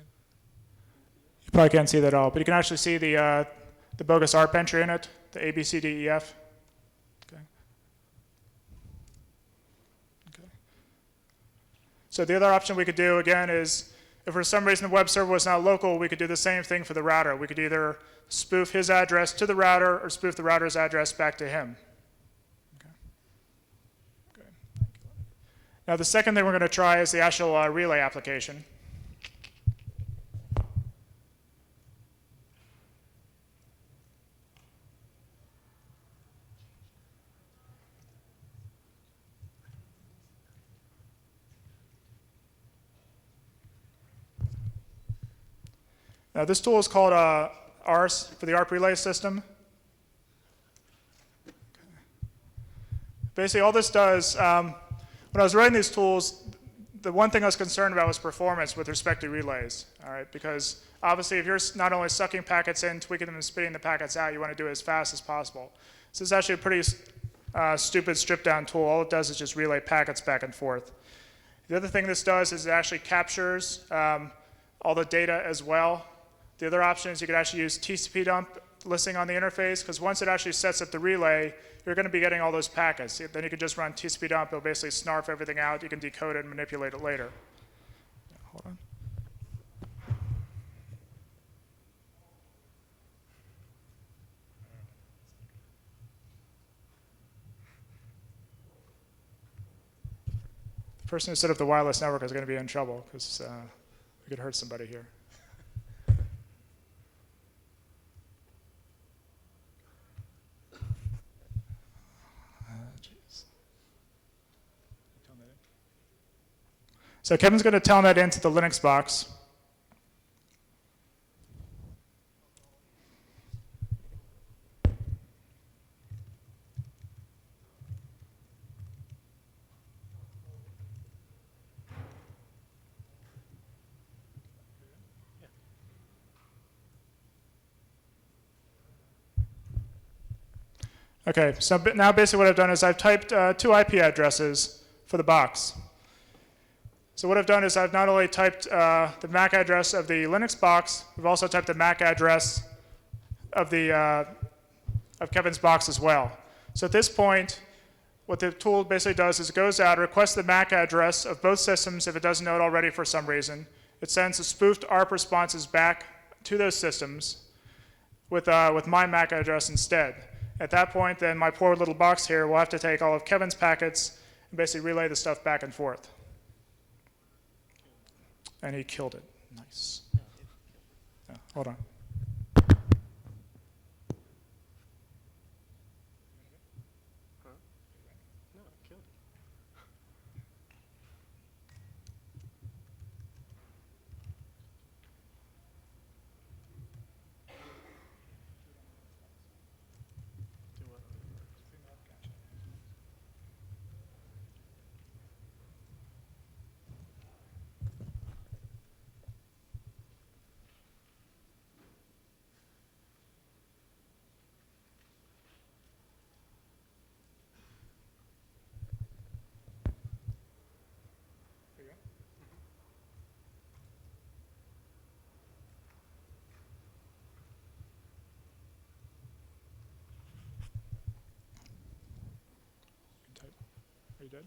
[SPEAKER 1] You probably can't see that at all, but you can actually see the bogus ARP entry in it, the ABCDEF. So the other option we could do, again, is if for some reason the web server was not local, we could do the same thing for the router. We could either spoof his address to the router or spoof the router's address back to him. Okay. Now the second thing we're going to try is the actual relay application. Now this tool is called ARS for the ARP relay system. Basically all this does, when I was writing these tools, the one thing I was concerned about was performance with respect to relays, all right? Because obviously if you're not only sucking packets in, tweaking them and spitting the packets out, you want to do it as fast as possible. So this is actually a pretty stupid stripped down tool. All it does is just relay packets back and forth. The other thing this does is it actually captures all the data as well. The other option is you could actually use TCP dump listing on the interface, because once it actually sets up the relay, you're going to be getting all those packets. Then you can just run TCP dump. It'll basically snarf everything out. You can decode it and manipulate it later. Hold on. The person who set up the wireless network is going to be in trouble, because we could hurt somebody here. So Kevin's going to telnet into the Linux box. Okay, so now basically what I've done is I've typed 2 IP addresses for the box. So what I've done is I've not only typed the MAC address of the Linux box, we've also typed the MAC address of Kevin's box as well. So at this point, what the tool basically does is it goes out, requests the MAC address of both systems if it doesn't know it already for some reason. It sends the spoofed ARP responses back to those systems with my MAC address instead. At that point, then my poor little box here will have to take all of Kevin's packets and basically relay the stuff back and forth. And he killed it. Nice. Yeah, hold on. Are you dead?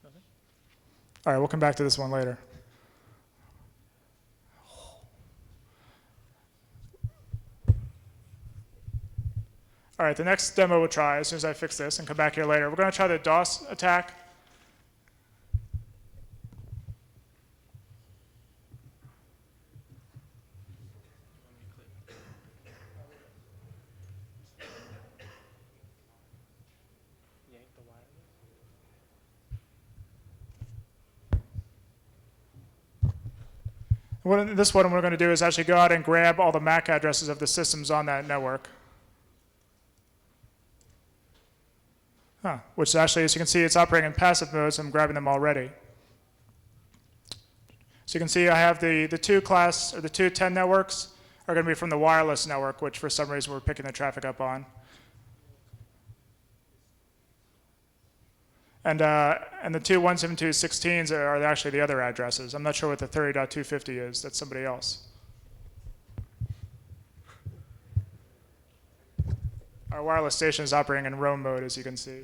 [SPEAKER 1] Nothing? All right, we'll come back to this one later. All right, the next demo we'll try, as soon as I fix this and come back here later, we're going to try the DOS attack. This one we're going to do is actually go out and grab all the MAC addresses of the systems on that network. Which actually, as you can see, it's operating in passive mode, so I'm grabbing them already. So you can see I have the two 10 networks are going to be from the wireless network, which for some reason we're picking the traffic up on. And the two 172.16s are actually the other addresses. I'm not sure what the 30.250 is. That's somebody else. Our wireless station is operating in roam mode, as you can see.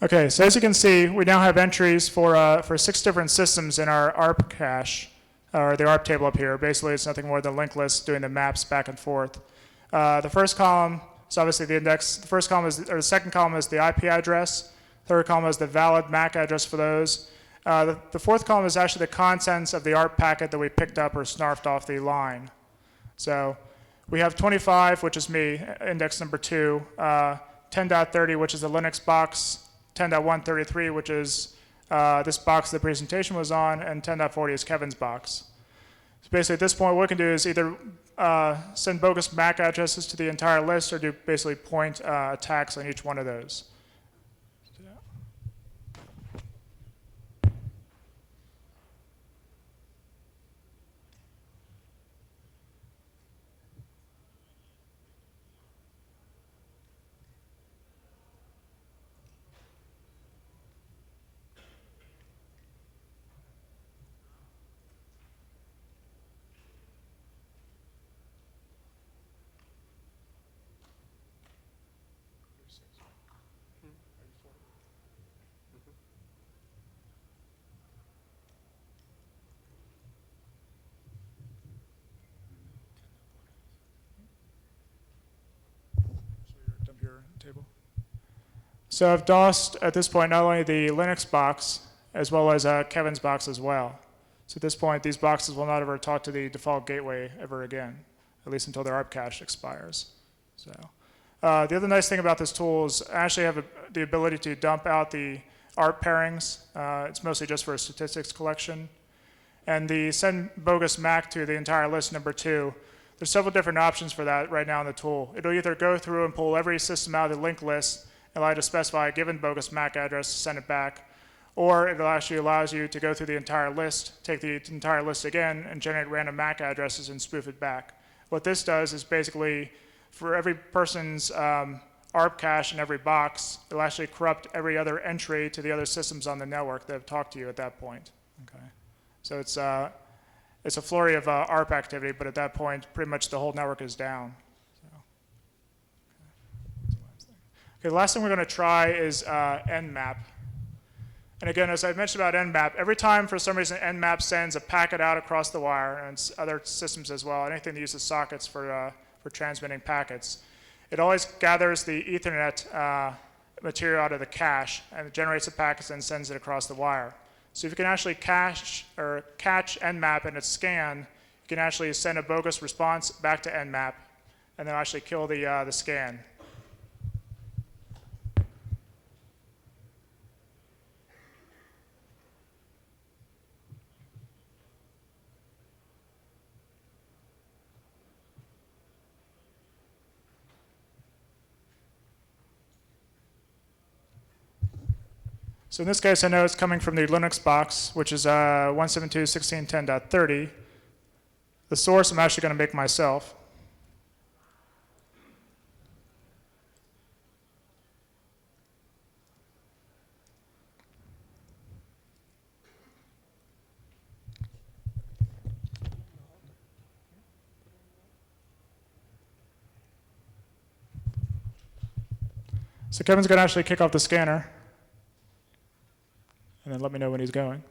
[SPEAKER 1] Okay, so as you can see, we now have entries for 6 different systems in our ARP cache, or the ARP table up here. Basically, it's nothing more than linked lists doing the maps back and forth. The first column is obviously the index. The first column is, or the second column is the IP address. Third column is the valid MAC address for those. The fourth column is actually the contents of the ARP packet that we picked up or snarfed off the line. So we have 25, which is me, index number 2, 10.30, which is the Linux box, 10.133, which is this box the presentation was on, and 10.40 is Kevin's box. So basically at this point, what we can do is either send bogus MAC addresses to the entire list or do basically point attacks on each one of those. So I've DOSed at this point not only the Linux box as well as Kevin's box as well. So at this point, these boxes will not ever talk to the default gateway ever again, at least until their ARP cache expires. So the other nice thing about this tool is I actually have the ability to dump out the ARP pairings. It's mostly just for a statistics collection. And the send bogus MAC to the entire list, number 2, there's several different options for that right now in the tool. It'll either go through and pull every system out of the linked list and allow you to specify a given bogus MAC address to send it back, or it actually allows you to go through the entire list, take the entire list again, and generate random MAC addresses and spoof it back. What this does is basically, for every person's ARP cache in every box, it'll actually corrupt every other entry to the other systems on the network that have talked to you at that point. Okay. So it's a flurry of ARP activity, but at that point, pretty much the whole network is down. Okay, the last thing we're going to try is Nmap. And again, as I mentioned about Nmap, every time for some reason Nmap sends a packet out across the wire, and other systems as well, anything that uses sockets for transmitting packets, it always gathers the Ethernet material out of the cache and it generates the packets and sends it across the wire. So if you can actually catch Nmap in its scan, you can actually send a bogus response back to Nmap, and then actually kill the scan. So in this case, I know it's coming from the Linux box, which is 172.16.10.30. The source I'm actually going to make myself. So Kevin's going to actually kick off the scanner, and then let me know when he's going.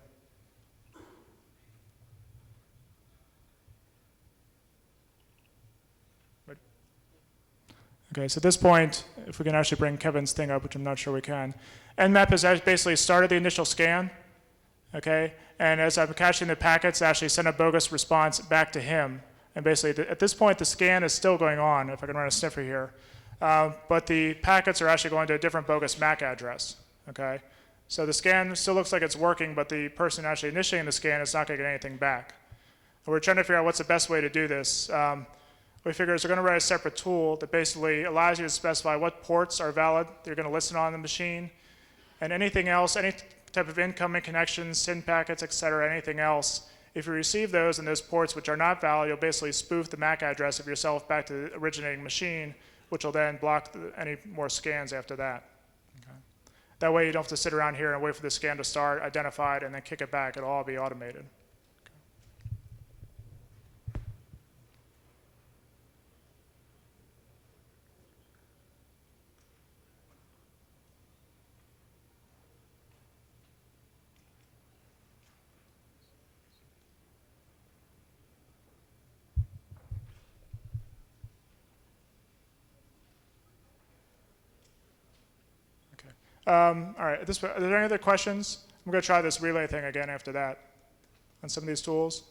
[SPEAKER 1] Okay, so at this point, if we can actually bring Kevin's thing up, which I'm not sure we can, Nmap has basically started the initial scan, okay, and as I'm caching the packets, I actually send a bogus response back to him, and basically at this point, the scan is still going on, if I can run a sniffer here, but the packets are actually going to a different bogus MAC address, okay? So the scan still looks like it's working, but the person actually initiating the scan is not going to get anything back. And we're trying to figure out what's the best way to do this. We figure we're going to write a separate tool that basically allows you to specify what ports are valid that you're going to listen on the machine, and anything else, any type of incoming connections, SYN packets, et cetera, anything else. If you receive those and those ports which are not valid, you'll basically spoof the MAC address of yourself back to the originating machine, which will then block any more scans after that. Okay. That way you don't have to sit around here and wait for the scan to start, identify it, and then kick it back. It'll all be automated. All right, are there any other questions? I'm going to try this relay thing again after that on some of these tools.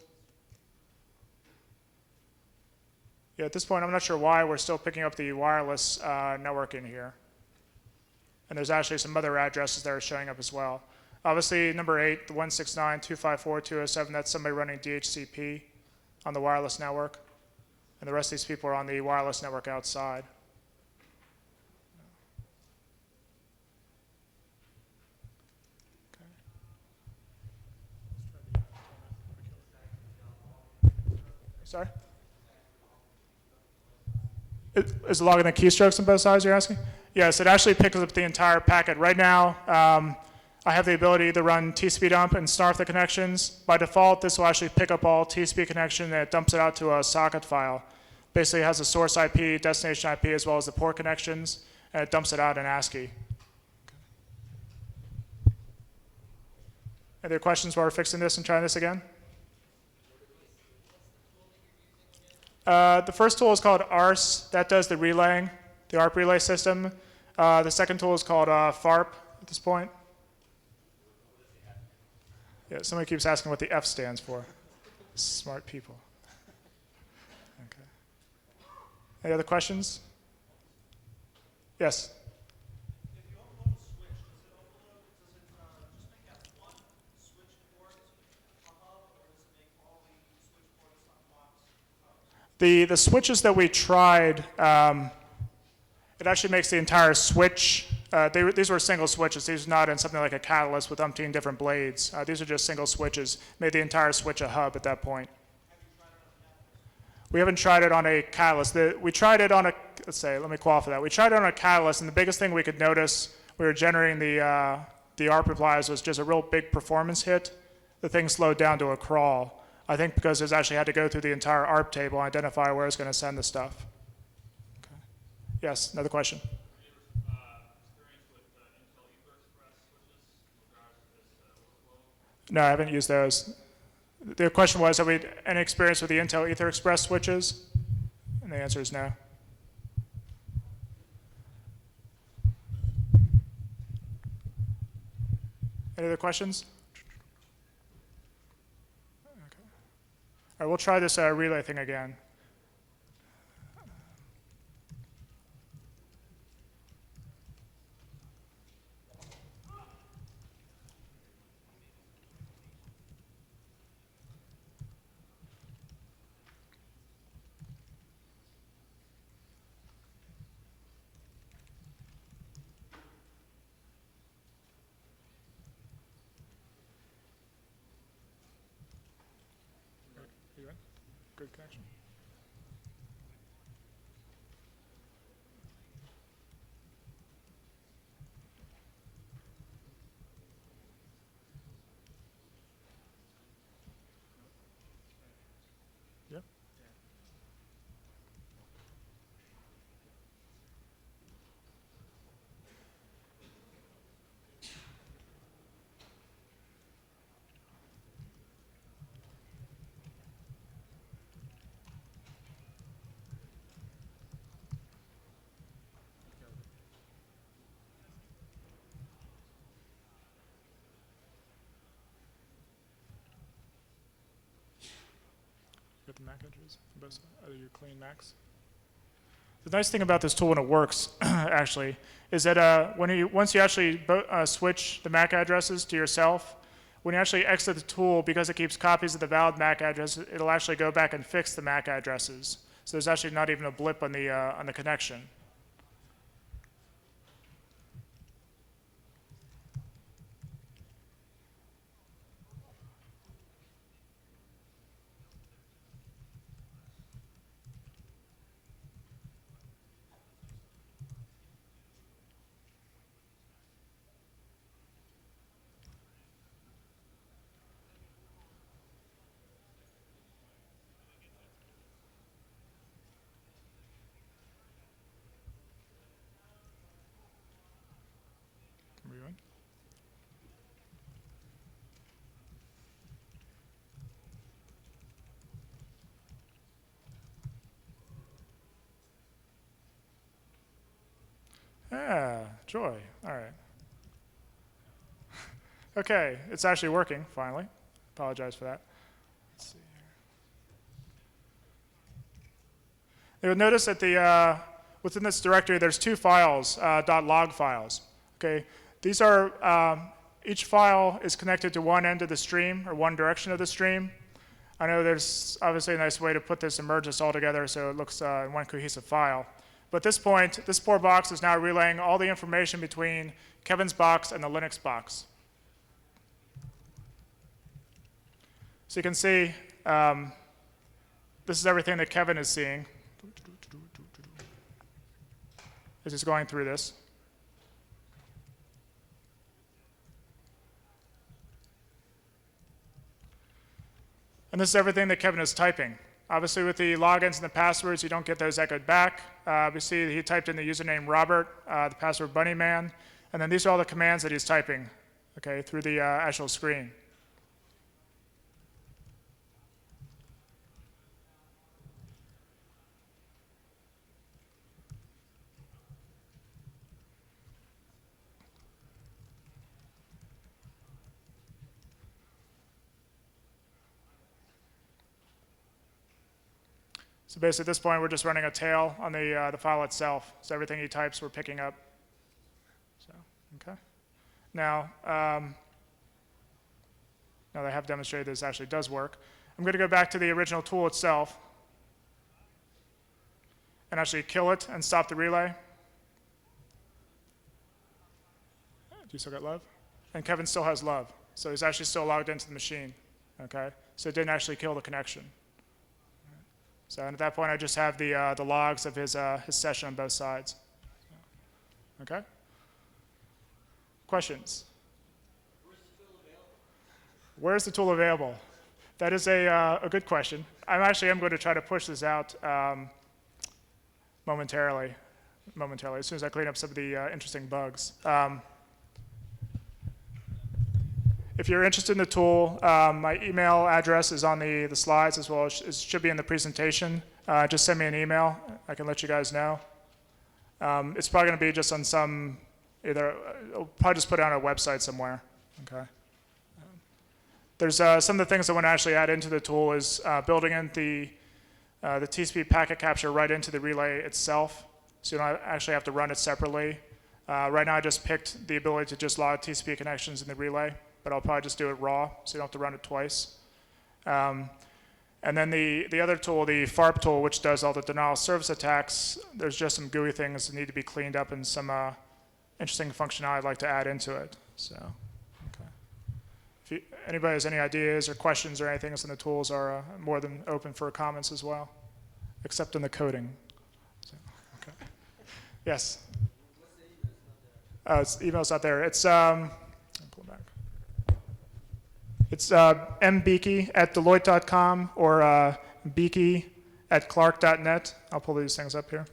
[SPEAKER 1] Yeah, at this point, I'm not sure why we're still picking up the wireless networking here. And there's actually some other addresses that are showing up as well. Obviously, number 8, the 169.254.207, that's somebody running DHCP on the wireless network. And the rest of these people are on the wireless network outside. Sorry? Is logging the keystrokes on both sides, you're asking? Yes, it actually picks up the entire packet. Right now, I have the ability to run TCP dump and snarf the connections. By default, this will actually pick up all TCP connection and it dumps it out to a socket file. Basically, it has a source IP, destination IP, as well as the port connections, and it dumps it out in ASCII. Any other questions while we're fixing this and trying this again? The first tool is called ARS. That does the relaying, the ARP relay system. The second tool is called FARP at this point. Yeah, somebody keeps asking what the F stands for. Smart people. Okay. Any other questions? Yes?
[SPEAKER 4] If you overload a switch, does it overload, does it just make that one switch port a hub, or does it make all the switch ports on blocks hubs?
[SPEAKER 1] The switches that we tried, it actually makes the entire switch. These were single switches. These are not in something like a catalyst with umpteen different blades. These are just single switches. Made the entire switch a hub at that point. We haven't tried it on a catalyst. We tried it on a, let's say, let me qualify that. We tried it on a catalyst, and the biggest thing we could notice we were generating the ARP replies was just a real big performance hit. The thing slowed down to a crawl. I think because it actually had to go through the entire ARP table and identify where it's going to send the stuff. Okay. Yes, another question.
[SPEAKER 3] Experience with Intel Ether Express switches in regards to this workflow?
[SPEAKER 1] No, I haven't used those. The question was, have we any experience with the Intel Ether Express switches? And the answer is no. Any other questions? Okay. All right, we'll try this relay thing again. Good connection. Yep. Got the MAC edges? Are you clean Macs? The nice thing about this tool when it works, actually, is that once you actually switch the MAC addresses to yourself, when you actually exit the tool, because it keeps copies of the valid MAC address, it'll actually go back and fix the MAC addresses. So there's actually not even a blip on the connection. Are we on? Ah, joy. All right. Okay, it's actually working, finally. Apologize for that. Let's see here. You'll notice that within this directory, there's two files, .log files. Okay, these are, each file is connected to one end of the stream, or one direction of the stream. I know there's obviously a nice way to put this and merge this all together so it looks in one cohesive file. But at this point, this poor box is now relaying all the information between Kevin's box and the Linux box. So you can see this is everything that Kevin is seeing as he's going through this. And this is everything that Kevin is typing. Obviously, with the logins and the passwords, you don't get those echoed back. We see he typed in the username Robert, the password Bunnyman, and then these are all the commands that he's typing, okay, through the actual screen. So basically at this point, we're just running a tail on the file itself. So everything he types, we're picking up. So, okay. Now that I have demonstrated this actually does work, I'm going to go back to the original tool itself and actually kill it and stop the relay. Do you still got love? And Kevin still has love. So he's actually still logged into the machine. Okay? So it didn't actually kill the connection. So and at that point, I just have the logs of his session on both sides. Okay? Questions? Where's the tool available? That is a good question. I'm going to try to push this out momentarily, as soon as I clean up some of the interesting bugs. If you're interested in the tool, my email address is on the slides as well as it should be in the presentation. Just send me an email. I can let you guys know. It's probably going to be just on I'll probably just put it on a website somewhere. Okay. There's some of the things I want to actually add into the tool is building in the TCP packet capture right into the relay itself, so you don't actually have to run it separately. Right now I just picked the ability to just log TCP connections in the relay, but I'll probably just do it raw, so you don't have to run it twice. And then the other tool, the FARP tool, which does all the denial of service attacks, there's just some GUI things that need to be cleaned up and some interesting functionality I'd like to add into it. So, okay. If anybody has any ideas or questions or anything else in the tools, are more than open for comments as well, except in the coding. So, okay. Yes? What's the email? Email's not there. It's pull it back. It's mbeekey@deloitte.com or beekey@clark.net. I'll pull these things up here.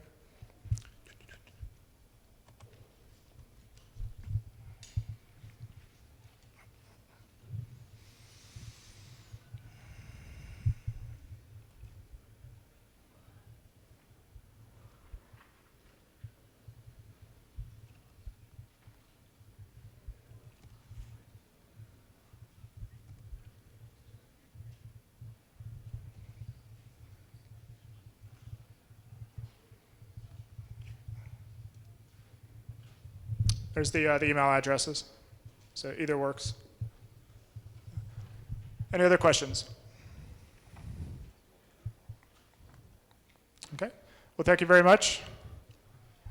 [SPEAKER 1] There's the email addresses. So either works. Any other questions? Okay. Well, thank you very much.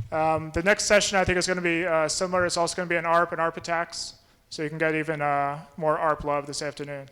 [SPEAKER 1] The next session I think is going to be similar. It's also going to be an ARP and ARP attacks. So you can get even more ARP love this afternoon.